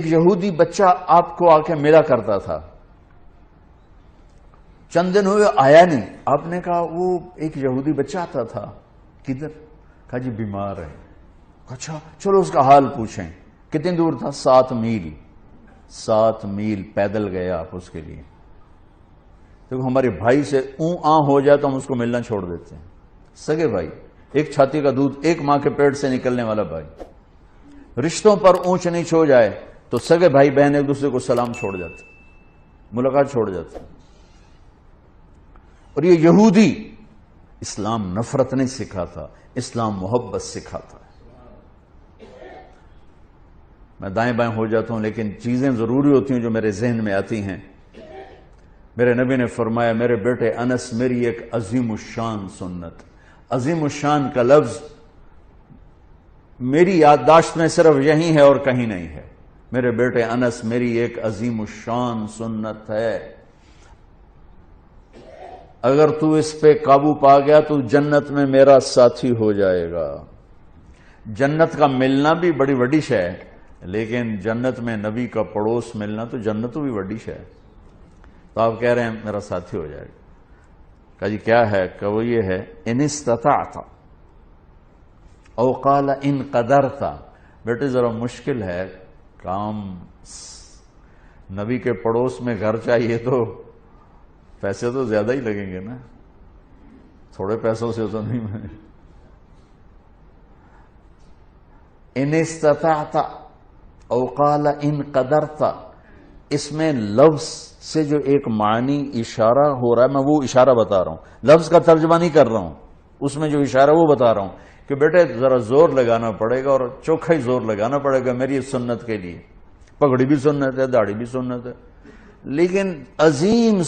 یہودی بچہ آپ کو آ کے ملا کرتا تھا، چند دن ہوئے آیا نہیں، آپ نے کہا وہ ایک یہودی بچہ آتا تھا، کدھر؟ کہا جی بیمار ہے۔ اچھا چلو اس کا حال پوچھیں۔ کتنی دور تھا؟ 7 میل، 7 میل پیدل گئے آپ اس کے لیے۔ دیکھو ہمارے بھائی سے ہو جائے تو ہم اس کو ملنا چھوڑ دیتے ہیں، سگے بھائی، ایک چھاتی کا دودھ، ایک ماں کے پیٹ سے نکلنے والا بھائی، رشتوں پر اونچ نیچ ہو جائے تو سگے بھائی بہن ایک دوسرے کو سلام چھوڑ جاتے، ملاقات چھوڑ جاتے۔ اور یہ یہودی اسلام نفرت نہیں سکھاتا، اسلام محبت سکھاتا ہے۔ میں دائیں بائیں ہو جاتا ہوں لیکن چیزیں ضروری ہوتی ہیں جو میرے ذہن میں آتی ہیں۔ میرے نبی نے فرمایا میرے بیٹے انس میری ایک عظیم الشان سنت، عظیم الشان کا لفظ میری یادداشت میں صرف یہی ہے اور کہیں نہیں ہے۔ میرے بیٹے انس میری ایک عظیم الشان سنت ہے، اگر تو اس پہ قابو پا گیا تو جنت میں میرا ساتھی ہو جائے گا۔ جنت کا ملنا بھی بڑی وڈی شے ہے، لیکن جنت میں نبی کا پڑوس ملنا تو جنت بھی وڈی شے ہے۔ تو آپ کہہ رہے ہیں میرا ساتھی ہو جائے گا۔ کہا جی کیا ہے؟ کہ وہ یہ ہے ان استطعت او قال ان قدرت۔ بیٹے ذرا مشکل ہے کام، نبی کے پڑوس میں گھر چاہیے تو پیسے تو زیادہ ہی لگیں گے نا، تھوڑے پیسوں سے تو نہیں۔ ان استطعت او قال ان قدرت، اس میں لفظ سے جو ایک معنی اشارہ ہو رہا ہے، میں وہ اشارہ بتا رہا ہوں، لفظ کا ترجمہ نہیں کر رہا ہوں، اس میں جو اشارہ وہ بتا رہا ہوں کہ بیٹے ذرا زور لگانا پڑے گا اور چوکھا ہی زور لگانا پڑے گا میری سنت کے لیے۔ پگڑی بھی سنت ہے، داڑھی بھی سنت ہے، لیکن عظیم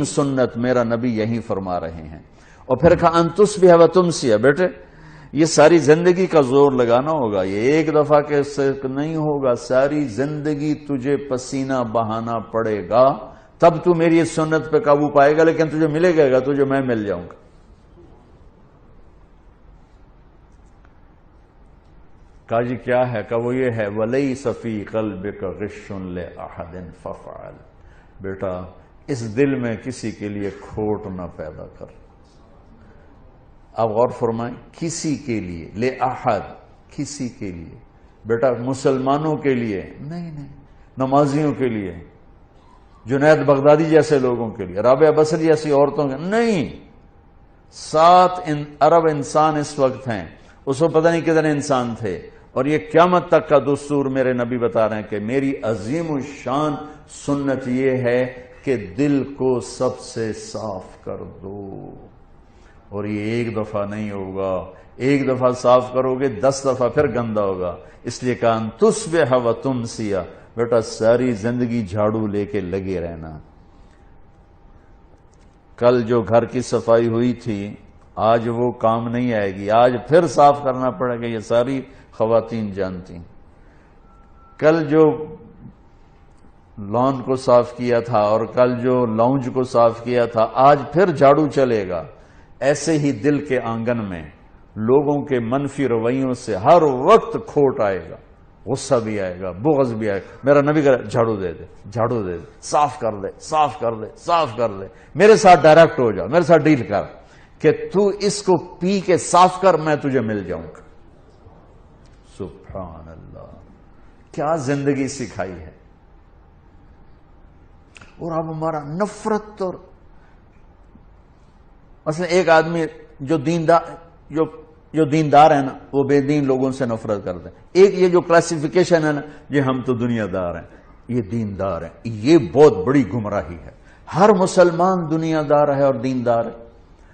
سنت میرا نبی یہی فرما رہے ہیں۔ اور پھر کہا ان تصبح و تمسی، بیٹے یہ ساری زندگی کا زور لگانا ہوگا، یہ ایک دفعہ کے سے نہیں ہوگا، ساری زندگی تجھے پسینہ بہانا پڑے گا، تب تو میری اس سنت پہ قابو پائے گا، لیکن تجھے ملے گا تجھے میں مل جاؤں گا۔ کہا جی کیا ہے؟ کہ وہ یہ ہے وَلَيْسَ فِي قَلْبِكَ غِشٌّ لِأَحَدٍ فَافْعَلْ۔ بیٹا اس دل میں کسی کے لیے کھوٹ نہ پیدا کر۔ آپ غور فرمائیں، کسی کے لیے، لِأَحَد، کسی کے لیے، بیٹا مسلمانوں کے لیے نہیں، نمازیوں کے لیے، جنید بغدادی جیسے لوگوں کے لیے، رابعہ بصری جیسی عورتوں کے نہیں۔ 7 ارب انسان اس وقت ہیں، اس وقت پتہ نہیں کتنے انسان تھے، اور یہ قیامت تک کا دستور میرے نبی بتا رہے ہیں کہ میری عظیم الشان سنت یہ ہے کہ دل کو سب سے صاف کر دو، اور یہ ایک دفعہ نہیں ہوگا، ایک دفعہ صاف کرو گے 10 دفعہ پھر گندا ہوگا۔ اس لیے کہا ان تصبح و تمسی، بیٹا ساری زندگی جھاڑو لے کے لگے رہنا۔ کل جو گھر کی صفائی ہوئی تھی آج وہ کام نہیں آئے گی، آج پھر صاف کرنا پڑے گا، یہ ساری خواتین جانتی۔ کل جو لان کو صاف کیا تھا اور کل جو لاؤنج کو صاف کیا تھا آج پھر جھاڑو چلے گا۔ ایسے ہی دل کے آنگن میں لوگوں کے منفی رویوں سے ہر وقت کھوٹ آئے گا، غصہ بھی آئے گا، بغض بھی آئے گا۔ میرا نبی کہا جھاڑو دے دے، جھاڑو دے دے، صاف کر دے، صاف کر دے، صاف کر دے، میرے ساتھ ڈائریکٹ ہو جا، میرے ساتھ ڈیل کر کہ تو اس کو پی کے صاف کر، میں تجھے مل جاؤں گا۔ سبحان اللہ، کیا زندگی سکھائی ہے۔ اور اب ہمارا نفرت، اور مثلا ایک آدمی جو دیندار ہے نا وہ بے دین لوگوں سے نفرت کرتے ہیں۔ ایک یہ جو کلاسیفیکیشن ہے نا یہ ہم تو دنیا دار ہیں، یہ دیندار ہیں، یہ بہت بڑی گمراہی ہے۔ ہر مسلمان دنیا دار ہے اور دیندار ہے۔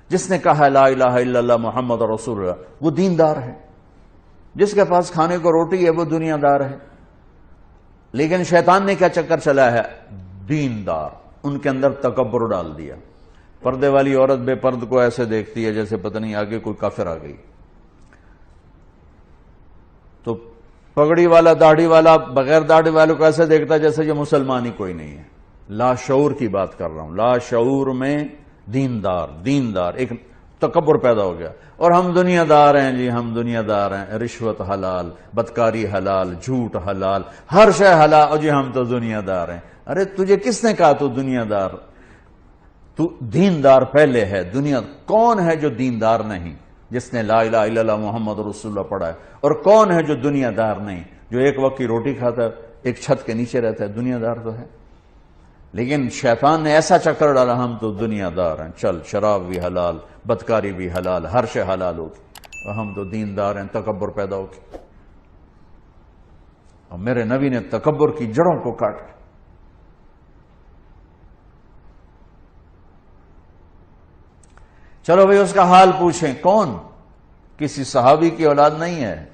جس نے کہا لا الہ الا اللہ محمد رسول اللہ وہ دیندار ہے، جس کے پاس کھانے کو روٹی ہے وہ دنیا دار ہے۔ لیکن شیطان نے کیا چکر چلا ہے؟ دیندار، ان کے اندر تکبر ڈال دیا۔ پردے والی عورت بے پرد کو ایسے دیکھتی ہے جیسے پتہ نہیں آگے کوئی کافر آ گئی، تو پگڑی والا داڑھی والا بغیر داڑھی والوں کو ایسے دیکھتا ہے جیسے یہ مسلمان ہی کوئی نہیں ہے۔ لا شعور کی بات کر رہا ہوں، لا شعور میں دیندار ایک تکبر پیدا ہو گیا، اور ہم دنیا دار ہیں جی، ہم دنیا دار ہیں، رشوت حلال، بدکاری حلال، جھوٹ حلال، ہر شے حلال، اور جی ہم تو دنیا دار ہیں۔ ارے تجھے کس نے کہا تو دنیا دار؟ تو دیندار پہلے ہے، دنیا کون ہے جو دیندار نہیں، جس نے لا الہ الا اللہ محمد رسول اللہ پڑھا ہے؟ اور کون ہے جو دنیا دار نہیں، جو ایک وقت کی روٹی کھاتا ہے، ایک چھت کے نیچے رہتا ہے؟ دنیا دار تو ہے۔ لیکن شیطان نے ایسا چکر ڈالا، ہم تو دنیا دار ہیں، چل شراب بھی حلال، بدکاری بھی حلال، ہر شے حلال ہوگی، اور ہم تو دیندار ہیں، تکبر پیدا ہوگی۔ اور میرے نبی نے تکبر کی جڑوں کو کاٹ دیا۔ چلو بھئی اس کا حال پوچھیں، کون؟ کسی صحابی کی اولاد نہیں ہے،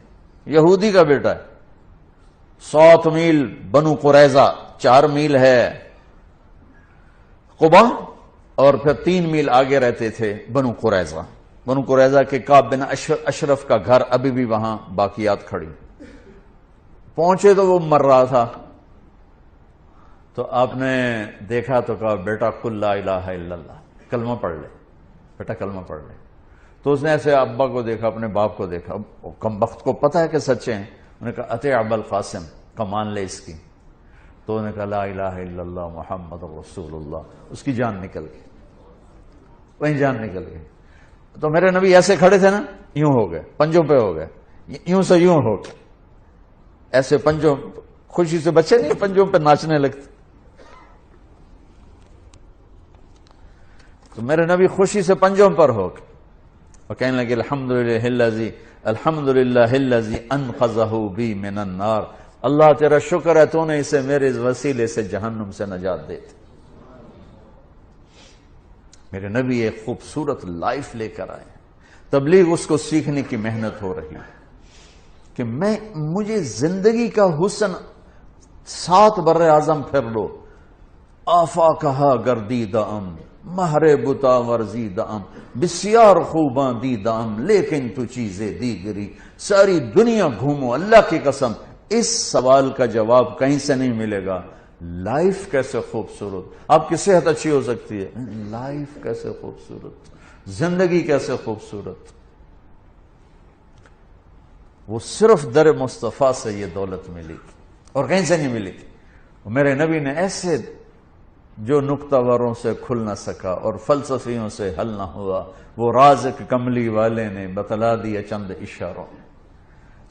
یہودی کا بیٹا ہے۔ 7 میل بنو قریظہ، 4 میل ہے قبا، اور پھر 3 میل آگے رہتے تھے بنو قریظہ۔ بنو قریظہ کے کعب بن اشرف کا گھر ابھی بھی وہاں باقیات کھڑی۔ پہنچے تو وہ مر رہا تھا، تو آپ نے دیکھا تو کہا بیٹا قل لا الہ الا اللہ، کلمہ پڑھ لے بیٹا، کلمہ پڑھ لے۔ تو اس نے ایسے ابا کو دیکھا، اپنے باپ کو دیکھا، کم بخت کو پتہ ہے کہ سچے ہیں، انہوں نے کہا اطیع ابا القاسم، کمان لے اس کی۔ تو انہوں نے کہا لا الہ الا اللہ محمد رسول اللہ، اس کی جان نکل گئی، وہیں جان نکل گئی۔ تو میرے نبی ایسے کھڑے تھے نا، یوں ہو گئے، پنجوں پہ ہو گئے، یوں سے یوں ہو گئے، ایسے پنجوں، خوشی سے بچے نہیں پنجوں پہ ناچنے لگتے۔ تو میرے نبی خوشی سے پنجوں پر ہو گئے اور کہنے لگے الحمدللہ الذی انقذہ بی من النار، اللہ تیرا شکر ہے تو نے اسے میرے وسیلے سے جہنم سے نجات دے دی۔ میرے نبی ایک خوبصورت لائف لے کر آئے، تبلیغ اس کو سیکھنے کی محنت ہو رہی ہے کہ مجھے زندگی کا حسن 7 بر اعظم پھر لو، آفا کہا گردیدام، مہر بتا ورزیدام، بسیار خوباں دیدام، لیکن تو چیزیں دیگری، ساری دنیا گھومو، اللہ کی قسم اس سوال کا جواب کہیں سے نہیں ملے گا۔ لائف کیسے خوبصورت، آپ کی صحت اچھی ہو سکتی ہے، لائف کیسے خوبصورت، زندگی کیسے خوبصورت، وہ صرف در مصطفیٰ سے یہ دولت ملی اور کہیں سے نہیں ملی۔ میرے نبی نے ایسے جو نکتہ وروں سے کھل نہ سکا اور فلسفیوں سے حل نہ ہوا، وہ رازق کملی والے نے بتلا دیا چند اشاروں میں،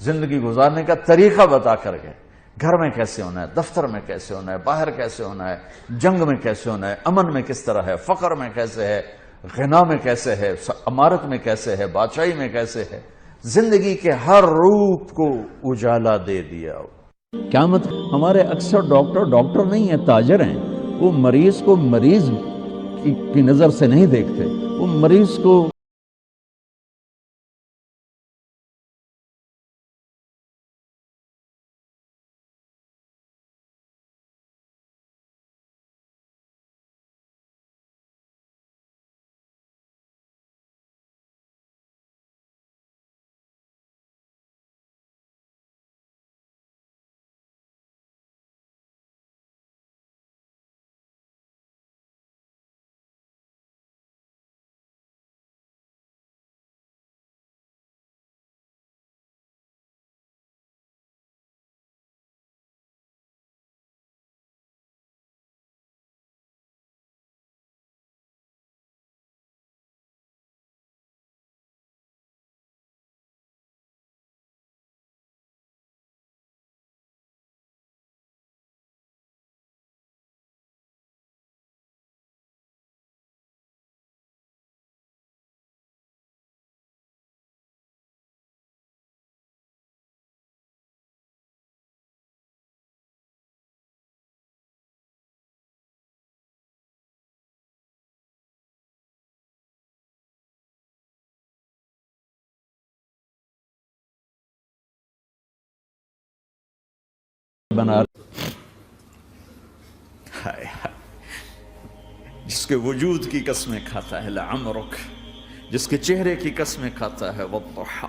زندگی گزارنے کا طریقہ بتا کر گئے، گھر میں کیسے ہونا ہے، دفتر میں کیسے ہونا ہے، باہر کیسے ہونا ہے، جنگ میں کیسے ہونا ہے، امن میں کس طرح ہے، فقر میں کیسے ہے، غنا میں کیسے ہے، امارت میں کیسے ہے، بادشاہی میں کیسے ہے، زندگی کے ہر روپ کو اجالا دے دیا۔ قیامت ہمارے اکثر ڈاکٹر نہیں ہیں، تاجر ہیں، وہ مریض کو مریض کی نظر سے نہیں دیکھتے، وہ مریض کو بنا، جس کے وجود کی قسمیں کھاتا ہے لعمرک، جس کے چہرے کی قسمیں کھاتا ہے والضحى،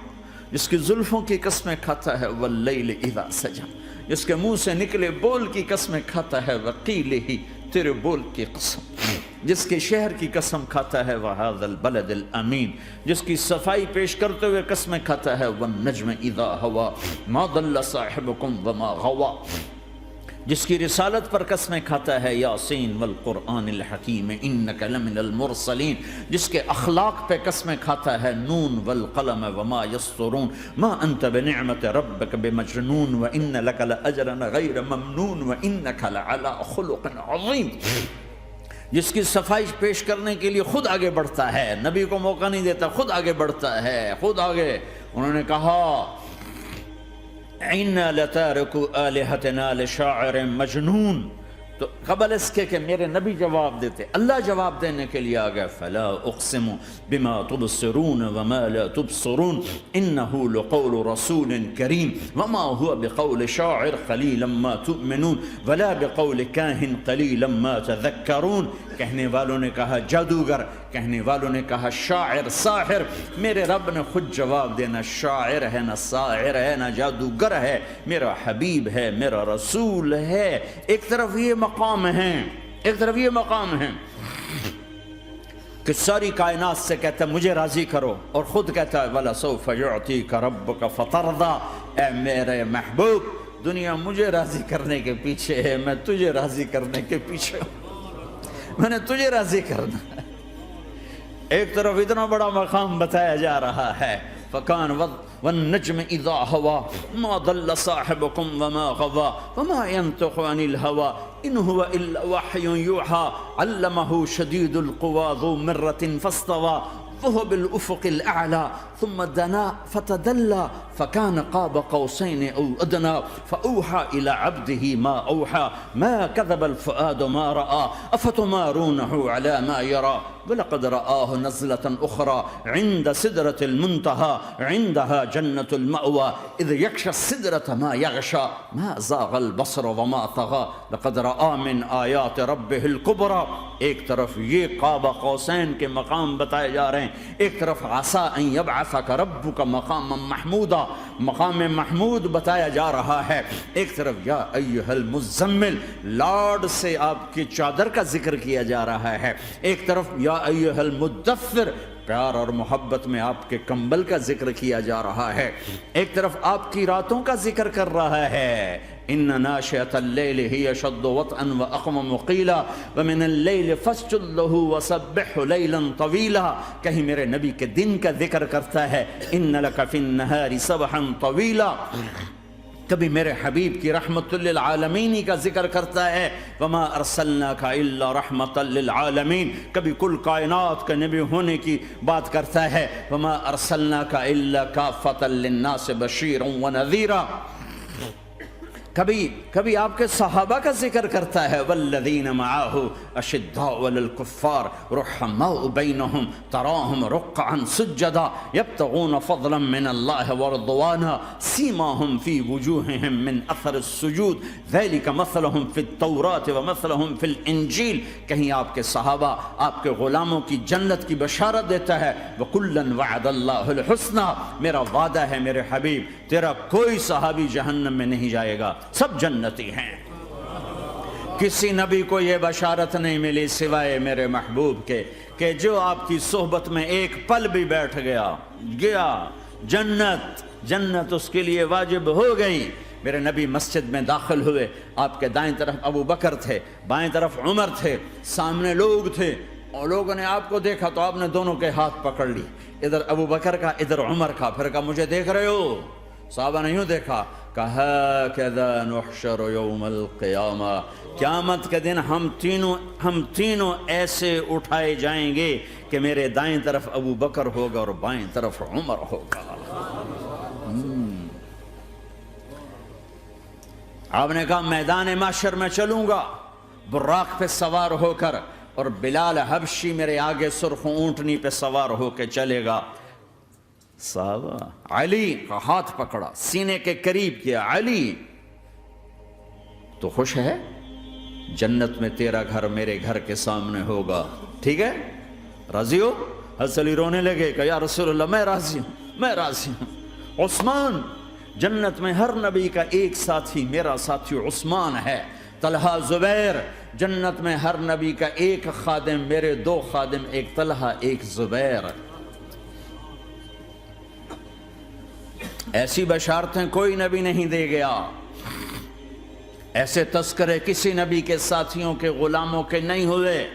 جس کی زلفوں کی قسمیں کھاتا ہے واللیل اذا سجى، جس کے منہ سے نکلے بول کی قسمیں کھاتا ہے وقیلہ، تیرے بول کی قسم۔ جس کے شہر کی قسم کھاتا ہے وَهَذَا الْبَلَدِ الْأَمِينَ، جس کی صفائی پیش کرتے ہوئے قسمیں کھاتا ہے وَالنَّجْمِ إِذَا هَوَى مَا ضَلَّ صَاحِبُكُمْ وَمَا غَوَى، جس کی رسالت پر قسمیں کھاتا ہے یاسین والقرآن الحکیم انک لمن المرسلین، جس کے اخلاق پہ قسمیں کھاتا ہے نون والقلم وما یسطرون ما انت بنعمت ربک بمجنون وان لک لاجرا غیر ممنون وانک لعلی خلق عظیم، جس کی صفائی پیش کرنے کے لیے خود آگے بڑھتا ہے، نبی کو موقع نہیں دیتا، خود آگے بڑھتا ہے، خود آگے۔ انہوں نے کہا اِنَّا لَتَارِكُ آلِهَتِنَا لِشَاعِرٍ مَجْنُونَ، تو قبل اس کے کہ میرے نبی جواب دیتے، اللہ جواب دینے کے لیے آگیا فَلَا أُقْسِمُ بِمَا تُبْصِرُونَ وَمَا لَا تُبْصِرُونَ إِنَّهُ لَقَوْلُ رَسُولٍ كَرِيمٍ وَمَا هُوَ بِقَوْلِ شَاعِرٍ قَلِيلًا مَا تُؤْمِنُونَ وَلَا بِقَوْلِ كَاهِنٍ قَلِيلًا مَا تَذَكَّرُونَ۔ کہنے والوں نے کہا جادوگر، کہنے والوں نے کہا شاعر، ساحر، میرے رب نے خود جواب دینا شاعر ہے نہ ساحر ہے نہ جادوگر ہے، میرا حبیب ہے، میرا رسول ہے۔ ایک طرف یہ مقام ہے، ایک طرف یہ مقام ہے کہ ساری کائنات سے کہتا ہے مجھے راضی کرو، اور خود کہتا ہے وَلَسَوْفَ يُعْطِيكَ رَبُّكَ فَتَرْضَىٰ، اے میرے محبوب دنیا مجھے راضی کرنے کے پیچھے ہے، میں تجھے راضی کرنے کے پیچھے ہوں، میں نے تجھے راضی کرنا ہے۔ ایک طرف اتنا بڑا مقام بتایا جا رہا ہے فَكَانَ وَالنَّجْمِ إِذَا هَوَى مَا ضَلَّ صَاحِبُكُمْ وَمَا غَوَى وَمَا يَنطِقُ عَنِ الْهَوَى إِنْ هُوَ إِلَّا وَحْيٌ يُوحَىٰ عَلَّمَهُ شَدِيدُ الْقُوَىٰ ذُو مِرَّةٍ فَاسْتَوَىٰ وهو بالأفق الأعلى ثم دنا فتدلى فكان قاب قوسين أو أدنى فأوحى إلى عبده ما أوحى ما كذب الفؤاد ما رأى أفتمارونه على ما يرى ولقد رآه نزلة أخرى عند سدرة المنتهى عندها جنة المأوى إذ يغشى السدرة ما يغشى ما زاغ البصر وما طغى لقد رأى من آيات ربه الكبرى۔ ایک طرف یہ قاب قوسین کے مقام بتائے جا رہے ہیں، ایک طرف عسیٰ ان یبعثک ربک مقاما محمودا، مقام محمود بتایا جا رہا ہے، ایک طرف یا ایھا المزمل لارڈ سے آپ کی چادر کا ذکر کیا جا رہا ہے، ایک طرف یا ایھا المدثر پیار اور محبت میں آپ کے کمبل کا ذکر کیا جا رہا ہے، ایک طرف آپ کی راتوں کا ذکر کر رہا ہے ان ناشئۃ اللیل ہی اشد وطئا واقوم قیلا ومن اللیل فاسجد لہ وسبحہ لیلا طویلا۔ کہیں میرے نبی کے دن کا ذکر کرتا ہے ان لک فی النہار سبحا طویلا، کبھی میرے حبیب کی رحمت للعالمین کا ذکر کرتا ہے وما ارسلناک الا رحمت للعالمین، کبھی کل کائنات کا نبی ہونے کی بات کرتا ہے وما ارسلناک الا کافۃ للناس بشیرا ونذیرا، کبھی آپ کے صحابہ کا ذکر کرتا ہے والذین معاہ اشداء علی الکفار رحماء بینہم تراہم رکعا سجدا یبتغون فضلا من اللہ ورضوانا سیماہم فی وجوہہم من اثر السجود ذلک مثلہم فی التوراۃ ومثلہم فی الانجیل۔ کہیں آپ کے صحابہ آپ کے غلاموں کی جنت کی بشارت دیتا ہے وکلا وعد اللہ الحسنى، میرا وعدہ ہے میرے حبیب تیرا کوئی صحابی جہنم میں نہیں جائے گا، سب جنتی ہیں۔ کسی نبی کو یہ بشارت نہیں ملی سوائے میرے محبوب کے کہ جو آپ کی صحبت میں ایک پل بھی بیٹھ گیا جنت اس کے لیے واجب ہو گئی۔ میرے نبی مسجد میں داخل ہوئے، آپ کے دائیں طرف ابو بکر تھے، بائیں طرف عمر تھے، سامنے لوگ تھے، اور لوگوں نے آپ کو دیکھا تو آپ نے دونوں کے ہاتھ پکڑ لی، ادھر ابو بکر کا ادھر عمر کا، پھر کہا مجھے دیکھ رہے ہو؟ صحابہ نے یوں دیکھا، کہا کذا نحشر یوم القیامہ، قیامت کے دن ہم تینوں ایسے اٹھائے جائیں گے کہ میرے دائیں طرف ابو بکر ہوگا اور بائیں طرف عمر ہوگا۔ آپ نے کہا میدان محشر میں چلوں گا براق پہ سوار ہو کر، اور بلال حبشی میرے آگے سرخ اونٹنی پہ سوار ہو کے چلے گا۔ صحابہ علی کا ہاتھ پکڑا، سینے کے قریب کیا، علی تو خوش ہے؟ جنت میں تیرا گھر میرے گھر کے سامنے ہوگا، ٹھیک ہے؟ راضی ہو؟ حضرت علی رونے لگے کہ یا رسول اللہ میں راضی ہوں۔ عثمان، جنت میں ہر نبی کا ایک ساتھی میرا ساتھی عثمان ہے، طلحہ زبیر، جنت میں ہر نبی کا ایک خادم، میرے 2 خادم، ایک طلحہ ایک زبیر۔ ایسی بشارتیں کوئی نبی نہیں دے گیا، ایسے تذکرے کسی نبی کے ساتھیوں کے غلاموں کے نہیں ہوئے۔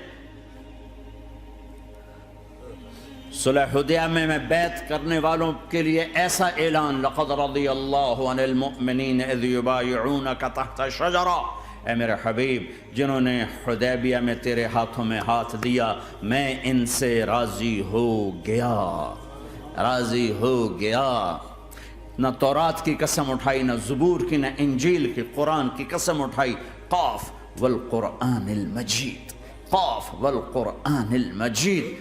صلح حدیبیہ میں بیعت کرنے والوں کے لیے ایسا اعلان، لقد رضی اللہ عن المؤمنین اذ یبایعونک تحت الشجرہ، اے میرے حبیب جنہوں نے حدیبیہ میں تیرے ہاتھوں میں ہاتھ دیا، میں ان سے راضی ہو گیا، راضی ہو گیا۔ نہ تورات کی قسم اٹھائی، نہ زبور کی، نہ انجیل کی، قرآن کی قسم اٹھائی۔ قاف والقرآن المجید، قاف والقرآن المجید۔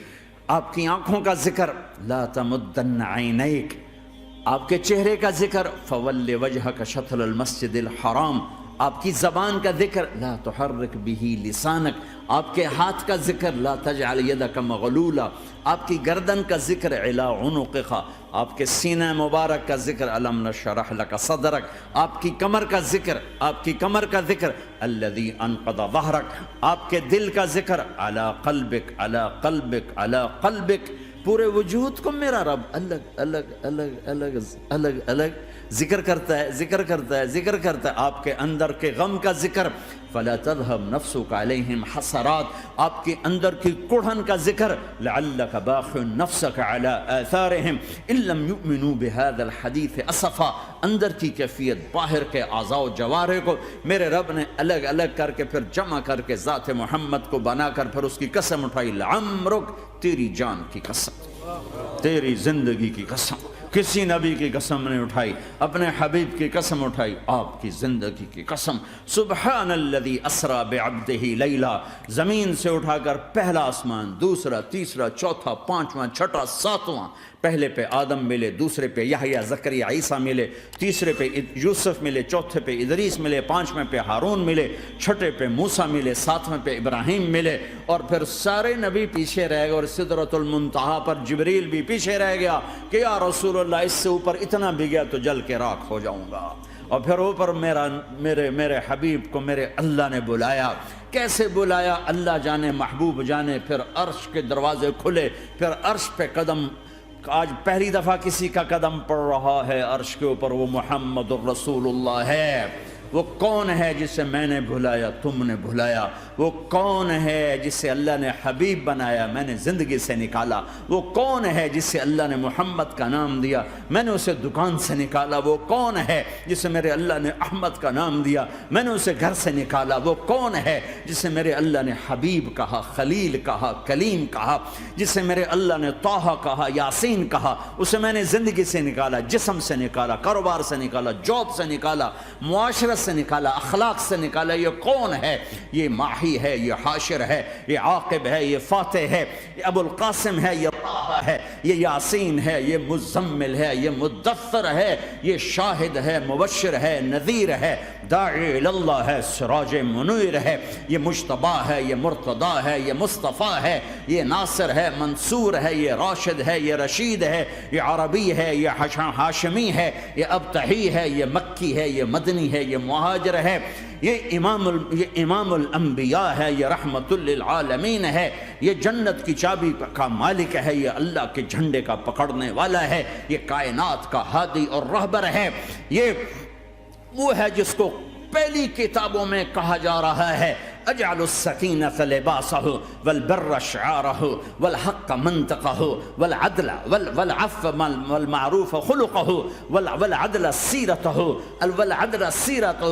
آپ کی آنکھوں کا ذکر، لا تمدن عینیک، آپ کے چہرے کا ذکر، فول وجہک شطر المسجد الحرام، آپ کی زبان کا ذکر، لا تحرک بہ لسانک، آپ کے ہاتھ کا ذکر، لا تجعل یدک مغلولہ، آپ کی گردن کا ذکر، علی عنقک، آپ کے سینہ مبارک کا ذکر، الم نشرح لک صدرک، آپ کی کمر کا ذکر، آپ کی کمر کا ذکر، الذی انقض ظہرک، آپ کے دل کا ذکر، علی قلبک، علی قلبک، علی قلبک۔ پورے وجود کو میرا رب الگ الگ الگ الگ الگ الگ ذکر کرتا ہے، ذکر کرتا ہے، ذکر کرتا ہے۔ آپ کے اندر کے غم کا ذکر، فلا تذهب نفسك علیہم حسرات، آپ کے اندر کی کڑھن کا ذکر، لعلک باخع نفسك على آثارهم ان لم يؤمنوا بهذا الحديث اسفا، اندر کی کیفیت، باہر کے اعضاء و جوارح کو میرے رب نے الگ الگ کر کے پھر جمع کر کے ذات محمد کو بنا کر پھر اس کی قسم اٹھائی، لعمرک، تیری جان کی قسم، تیری زندگی کی قسم۔ کسی نبی کی قسم نہیں اٹھائی، اپنے حبیب کی قسم اٹھائی، آپ کی زندگی کی قسم۔ سبحان الذی اسری بعبدہ لیلا، زمین سے اٹھا کر پہلا آسمان، دوسرا، تیسرا، چوتھا، پانچواں، چھٹا، ساتواں، پہلے پہ آدم ملے، دوسرے پہ یحییٰ، زکریا، عیسیٰ ملے، تیسرے پہ یوسف ملے، چوتھے پہ ادریس ملے، پانچویں پہ ہارون ملے، چھٹے پہ موسیٰ ملے، ساتویں پہ ابراہیم ملے، اور پھر سارے نبی پیچھے رہ گئے، اور سدرۃ المنتہا پر جبریل بھی پیچھے رہ گیا کہ یا رسول اللہ اس سے اوپر اتنا بھی گیا تو جل کے راکھ ہو جاؤں گا۔ اور پھر اوپر میرے حبیب کو میرے اللہ نے بلایا۔ کیسے بلایا اللہ جانے، محبوب جانے۔ پھر عرش کے دروازے کھلے، پھر عرش پہ قدم، آج پہلی دفعہ کسی کا قدم پڑ رہا ہے عرش کے اوپر، وہ محمد الرسول اللہ ہے۔ وہ کون ہے جسے میں نے بھلایا، تم نے بھلایا؟ وہ کون ہے جسے اللہ نے حبیب بنایا، میں نے زندگی سے نکالا؟ وہ کون ہے جسے اللہ نے محمد کا نام دیا، میں نے اسے دکان سے نکالا؟ وہ کون ہے جسے میرے اللہ نے احمد کا نام دیا، میں نے اسے گھر سے نکالا؟ وہ کون ہے جسے میرے اللہ نے حبیب کہا، خلیل کہا، کلیم کہا، جسے میرے اللہ نے طٰہٰ کہا، یاسین کہا؟ اسے میں نے زندگی سے نکالا، جسم سے نکالا، کاروبار سے نکالا، جاب سے نکالا، معاشرت سے نکالا، اخلاق سے نکالا۔ یہ کون ہے؟ یہ ماہی ہے، یہ حاشر ہے، یہ عاقب ہے، یہ فاتح ہے، یہ ابو القاسم ہے، یہ طٰہٰ ہے، یہ یاسین ہے، یہ مزمل ہے، یہ مدثر ہے، یہ شاہد ہے، مبشر ہے، نذیر ہے، داعی اللہ ہے، سراج منیر ہے، یہ مجتبیٰ ہے، یہ مرتضیٰ ہے، یہ مصطفیٰ ہے، یہ ناصر ہے، منصور ہے، یہ راشد ہے، یہ رشید ہے، یہ عربی ہے، یہ ہاشمی ہے، یہ ابتحی ہے، یہ مکی ہے، یہ مدنی ہے، یہ مہاجر ہے، یہ امام الانبیاء ہے، یہ رحمت للعالمین ہے، یہ جنت کی چابی کا مالک ہے، یہ اللہ کے جھنڈے کا پکڑنے والا ہے، یہ کائنات کا ہادی اور رہبر ہے۔ یہ وہ ہے جس کو پہلی کتابوں میں کہا جا رہا ہے اجعل السکینۃ لباسہ والبر شعارہ والحق منطقہ والعدل والعفو والمعروف خلقہ والعدل سیرتہ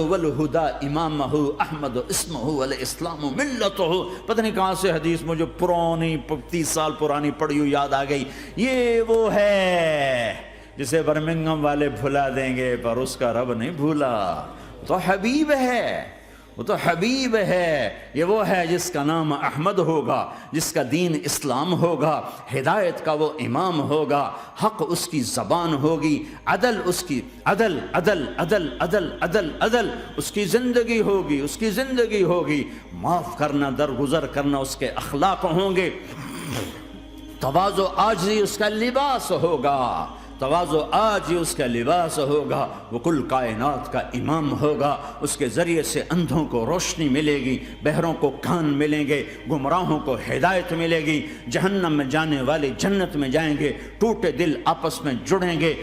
والہدى امامہ احمد اسمہ والاسلام ملتہ۔ پتہ نہیں کہاں سے حدیث مجھے پرانی 30 سال پرانی پڑھی ہوئی یاد آ گئی۔ یہ وہ ہے جسے برمنگم والے بھلا دیں گے پر اس کا رب نہیں بھولا۔ تو حبیب ہے، وہ تو حبیب ہے۔ یہ وہ ہے جس کا نام احمد ہوگا، جس کا دین اسلام ہوگا، ہدایت کا وہ امام ہوگا، حق اس کی زبان ہوگی، عدل اس کی عدل عدل عدل عدل عدل عدل اس کی زندگی ہوگی، اس کی زندگی ہوگی، معاف کرنا، درگزر کرنا اس کے اخلاق ہوں گے، تواضع عاجزی اس کا لباس ہوگا، تواضع آج ہی اس کا لباس ہوگا، وہ کل کائنات کا امام ہوگا، اس کے ذریعے سے اندھوں کو روشنی ملے گی، بہروں کو کان ملیں گے، گمراہوں کو ہدایت ملے گی، جہنم میں جانے والے جنت میں جائیں گے، ٹوٹے دل آپس میں جڑیں گے،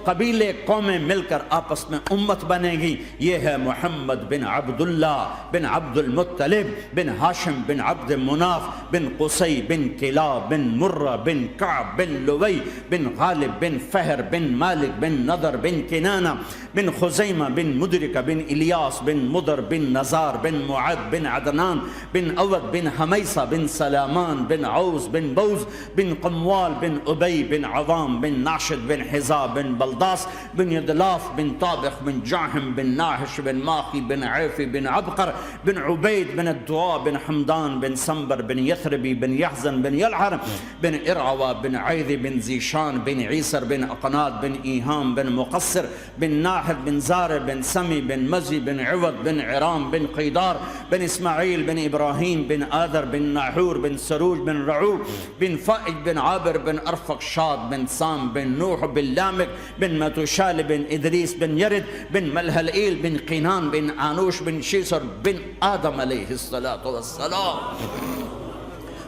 قبیلے قومیں مل کر آپس میں امت بنے گی۔ یہ ہے محمد بن عبداللہ بن عبد المطلب بن ہاشم بن عبد مناف بن قصی بن کلاب بن مرہ بن کعب بن لوی بن غالب بن فہر بن مالک بن نضر بن کنانہ بن خزیمہ بن مدرکہ بن الیاس بن مدر بن نزار بن معد بن عدنان بن اود بن حمیسہ بن سلامان بن عوز بن بوز بن قموال بن ابی بن عوام بن ناشد بن حزا بن بلداس بن یدلاف بن طابخ بن جاہم بن ناحش بن ماخی بن عیفی بن عبقر بن عبید بن الدعاء بن حمدان بن سنبر بن یثربی بن یحزن بن یلعر بن ارعوہ بن عیذ بن زیشان بن عیسر بن اقناد بن ایہام بن مقصر بن ناحد بن زار بن سمی بن مزی بن عوض بن عرام بن قیدار بن اسماعیل بن ابراہیم بن آدر بن ناحور بن سروج بن رعوب بن فائج بن عابر بن ارفق شاد بن سام بن نوح بن لامک بن متوشال بن ادریس بن یرد بن ملہلئیل بن قینان بن آنوش بن شیسر بن آدم علیہ السلام۔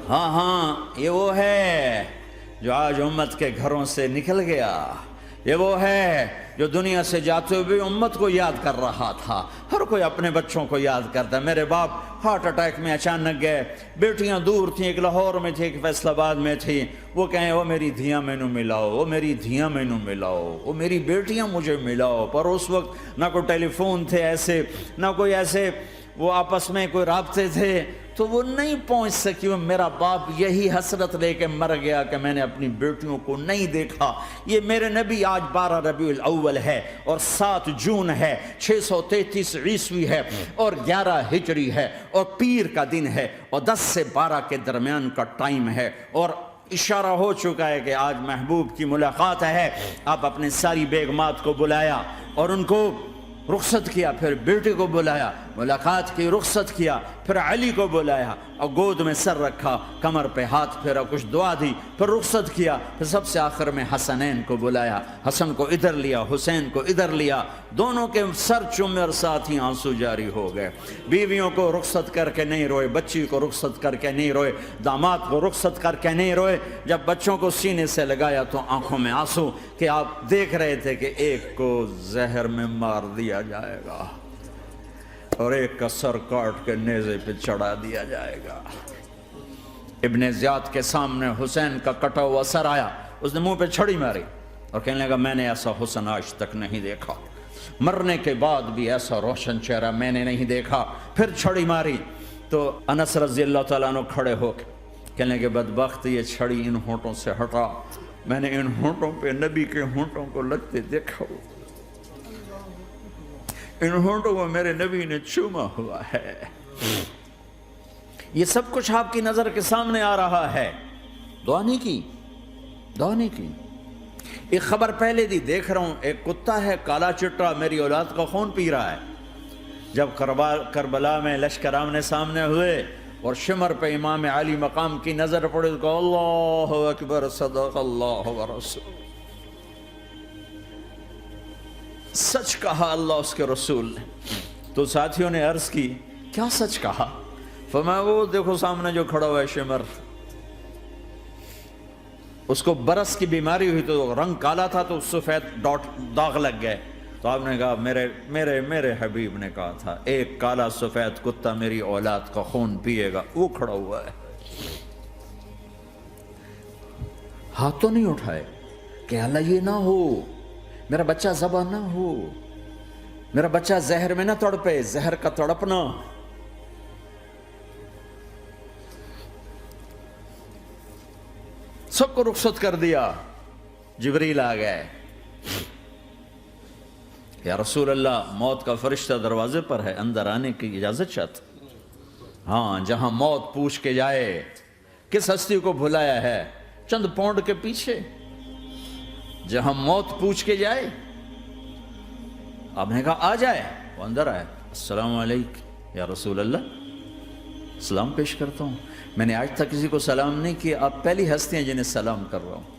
ہاں یہ وہ ہے جو آج امت کے گھروں سے نکل گیا، یہ وہ ہے جو دنیا سے جاتے ہوئے امت کو یاد کر رہا تھا۔ ہر کوئی اپنے بچوں کو یاد کرتا ہے۔ میرے باپ ہارٹ اٹیک میں اچانک گئے، بیٹیاں دور تھیں، ایک لاہور میں تھی، ایک فیصل آباد میں تھی۔ وہ کہیں وہ میری دھیاں مینوں ملاؤ، وہ میری دھیاں مینوں ملاؤ، وہ میری بیٹیاں مجھے ملاؤ۔ پر اس وقت نہ کوئی ٹیلی فون تھے ایسے، نہ کوئی ایسے وہ آپس میں کوئی رابطے تھے، تو وہ نہیں پہنچ سکی۔ میرا باپ یہی حسرت لے کے مر گیا کہ میں نے اپنی بیٹیوں کو نہیں دیکھا۔ یہ میرے نبی آج 12 ربیع الاول ہے اور 7 جون ہے، 633 عیسوی ہے اور 11 ہجری ہے اور پیر کا دن ہے اور 10 سے 12 کے درمیان کا ٹائم ہے، اور اشارہ ہو چکا ہے کہ آج محبوب کی ملاقات ہے۔ آپ اپنے ساری بیگمات کو بلایا اور ان کو رخصت کیا، پھر بیٹے کو بلایا، ملاقات کی، رخصت کیا، پھر علی کو بلایا اور گود میں سر رکھا، کمر پہ ہاتھ پھیرا، کچھ دعا دی، پھر رخصت کیا، پھر سب سے آخر میں حسنین کو بلایا، حسن کو ادھر لیا، حسین کو ادھر لیا، دونوں کے سر چومے اور ساتھ ہی آنسو جاری ہو گئے۔ بیویوں کو رخصت کر کے نہیں روئے، بچی کو رخصت کر کے نہیں روئے، داماد کو رخصت کر کے نہیں روئے۔ جب بچوں کو سینے سے لگایا تو آنکھوں میں آنسو کہ آپ دیکھ رہے تھے کہ ایک کو زہر میں مار دیا جائے گا اور ایک کا سر کاٹ کے نیزے پہ چڑھا دیا جائے گا۔ ابن زیاد کے سامنے حسین کا کٹا ہوا سر آیا، اس نے منہ پہ چھڑی ماری اور کہنے لگا میں نے ایسا حسن آج تک نہیں دیکھا، مرنے کے بعد بھی ایسا روشن چہرہ میں نے نہیں دیکھا۔ پھر چھڑی ماری تو انس رضی اللہ تعالیٰ عنہ کھڑے ہو کے کہنے لگے بدبخت یہ چھڑی ان ہونٹوں سے ہٹا، میں نے ان ہونٹوں پہ نبی کے ہونٹوں کو لگتے دیکھا، ان ہونٹوں کو میرے نبی نے چوما ہوا ہے۔ یہ سب کچھ آپ کی نظر کے سامنے آ رہا ہے، دعا نہیں کی، دعا نہیں کی۔ ایک خبر پہلے دی دیکھ رہا ہوں، ایک کتا ہے کالا چٹا میری اولاد کا خون پی رہا ہے۔ جب کربلا میں لشکر آمنے سامنے ہوئے اور شمر پہ امام علی مقام کی نظر پڑے تو اللہ اکبر، صدق اللہ ورسول، سچ کہا اللہ اس کے رسول نے۔ تو ساتھیوں نے عرض کی کیا سچ کہا؟ فرمایا وہ دیکھو سامنے جو کھڑا ہوا ہے شمر، اس کو برس کی بیماری ہوئی تو رنگ کالا تھا تو سفید داغ لگ گئے، تو آپ نے کہا میرے حبیب نے کہا تھا ایک کالا سفید کتا میری اولاد کا خون پیے گا، وہ کھڑا ہوا ہے۔ ہاتھ تو نہیں اٹھائے کہ اللہ یہ نہ ہو، میرا بچہ ذبح نہ ہو، میرا بچہ زہر میں نہ تڑپے، زہر کا تڑپنا۔ سب کو رخصت کر دیا، جبریل آ گئے، یا رسول اللہ موت کا فرشتہ دروازے پر ہے، اندر آنے کی اجازت چاہتا۔ ہاں جہاں موت پوچھ کے جائے کس ہستی کو بھلایا ہے، چند پونڈ کے پیچھے، جہاں موت پوچھ کے جائے۔ آپ نے کہا آ جائے، وہ اندر آئے، السلام علیکم یا رسول اللہ، سلام پیش کرتا ہوں، میں نے آج تک کسی کو سلام نہیں کیا، آپ پہلی ہستی ہیں جنہیں سلام کر رہا ہوں،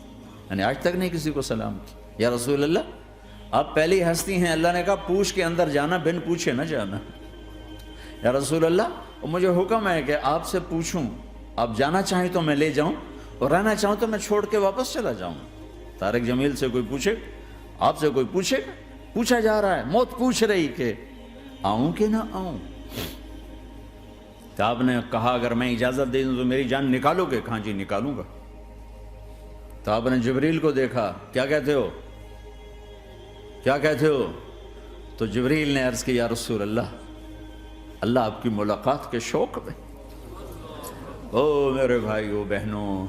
میں نے آج تک نہیں کسی کو سلام کیا۔ یا رسول اللہ آپ پہلی ہستی ہیں، اللہ نے کہا پوچھ کے اندر جانا، بن پوچھے نہ جانا۔ یا رسول اللہ مجھے حکم ہے کہ آپ سے پوچھوں، آپ جانا چاہیں تو میں لے جاؤں اور رہنا چاہوں تو میں چھوڑ کے واپس چلا جاؤں۔ طارق جمیل سے کوئی پوچھے، آپ سے کوئی پوچھے، پوچھا جا رہا ہے، موت پوچھ رہی کہ آؤں کہ نہ آؤں۔ تو آپ نے کہا اگر میں اجازت دے دوں تو میری جان نکالو گے؟ کہاں جی نکالوں گا۔ تو آپ نے جبریل کو دیکھا، کیا کہتے ہو، کیا کہتے ہو؟ تو جبریل نے عرض کی یا رسول اللہ آپ کی ملاقات کے شوق میں۔ او میرے بھائیو بہنوں،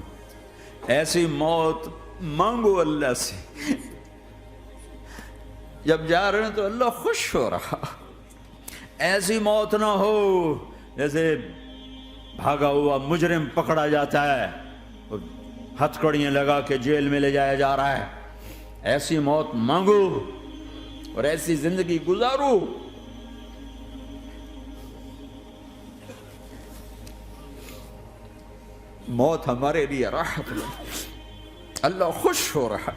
ایسی موت مانگو اللہ سے، جب جا رہے ہیں تو اللہ خوش ہو رہا۔ ایسی موت نہ ہو جیسے بھاگا ہوا مجرم پکڑا جاتا ہے، ہتھکڑیاں لگا کے جیل میں لے جایا جا رہا ہے۔ ایسی موت مانگو اور ایسی زندگی گزارو۔ موت ہمارے لیے راحت ہے، اللہ خوش ہو رہا۔